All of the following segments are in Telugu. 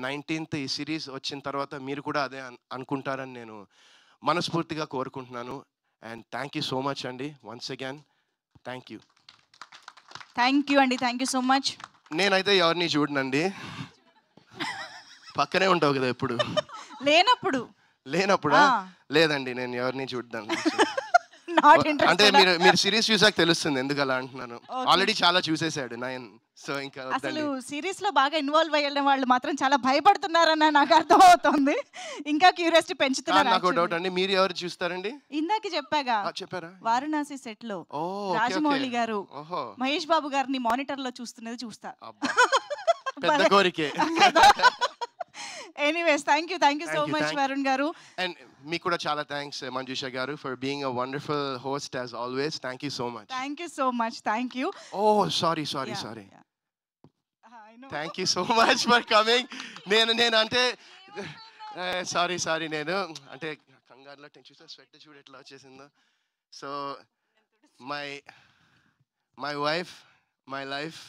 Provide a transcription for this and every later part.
19th ఈ సిరీస్ వచ్చిన తర్వాత మీరు కూడా అదే అనుకుంటారని నేను మనస్ఫూర్తిగా కోరుకుంటున్నాను. And thank you so much అండి, once again thank you. Thank you అండి, థ్యాంక్ యూ సో మచ్. నేనైతే ఎవరిని చూడనండి, పక్కనే ఉంటావు కదా ఎప్పుడు. లేనప్పుడా? లేదండి, నేను ఎవరిని చూడను. అంటే మీరు సిరీస్ చూసాక తెలుస్తుంది ఎందుకు అలా అంటున్నాను. ఆల్రెడీ చాలా చూసేసాడు నయన్, సో ఇంకా అసలు సిరీస్ లో బాగా ఇన్వాల్వ్ అయ్యే వాళ్ళు మాత్రం చాలా భయపడుతున్నారన్న నాకు అర్థం అవుతుంది. ఇంకా క్యూరియాసిటీ పెంచుతున్నారు. నాకు డౌట్ అండి, మీరు ఎవరు చూస్తారండి? ఇందాక చెప్పాగా, చెప్పారా? వారణాసి సెట్ లో రాజమౌళి గారు మహేష్ బాబు గారిని మానిటర్ లో చూస్తున్నది చూస్తా. పెద్ద కోరికే. Anyways, thank you so much, Varun garu. And me kuda chala thanks Manjusha garu for being a wonderful host as always. Thank you so much. Thank you so much. Thank you. Oh, sorry. Yeah. I know. Thank you so much for coming. నేను అంటే సారీ నేను అంటే కంగారులో చూసా స్వెట్ చూడు ఎట్లా వచ్చేసిందో. So my wife my life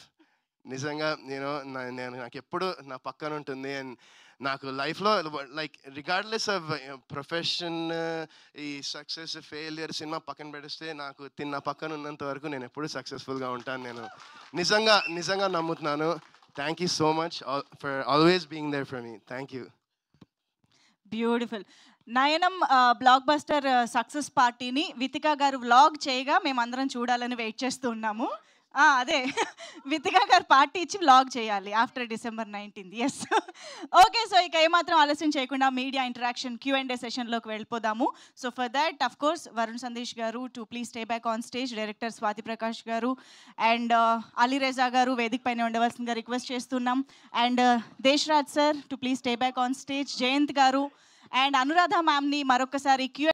నిజంగా నేను నాకు ఎప్పుడు నా పక్కన ఉంటుంది. అండ్ నాకు లైఫ్లో లైక్ రిగార్డ్లెస్ ఆఫ్ ప్రొఫెషన్, ఈ సక్సెస్ ఫెయిలియర్ సినిమా పక్కన పెడిస్తే నాకు నా పక్కన ఉన్నంత వరకు నేను ఎప్పుడు సక్సెస్ఫుల్గా ఉంటాను. నేను నిజంగా నమ్ముతున్నాను. Thank you so much for always being there for me. Thank you. Beautiful. నయనం బ్లాక్ బస్టర్ సక్సెస్ పార్టీని వితికా గారు వ్లాగ్ చేయగా మేమందరం చూడాలని వెయిట్ చేస్తూ ఉన్నాము. అదే వితికా గారు పార్టీ ఇచ్చి వ్లాగ్ చేయాలి after December 19th. Yes, okay. So ఇక ఏమాత్రం ఆలస్యం చేయకుండా మీడియా ఇంటరాక్షన్ Q&A సెషన్లోకి వెళ్ళిపోదాము. So for that of course Varun Sandesh garu to please stay back on stage, director Swathi Prakash garu and Ali Reza garu వేదిక పైన ఉండవలసిందిగా రిక్వెస్ట్ చేస్తున్నాం. And Desh Raj sir to please stay back on stage, Jayanth garu and Anuradha మ్యామ్ని మరొకసారి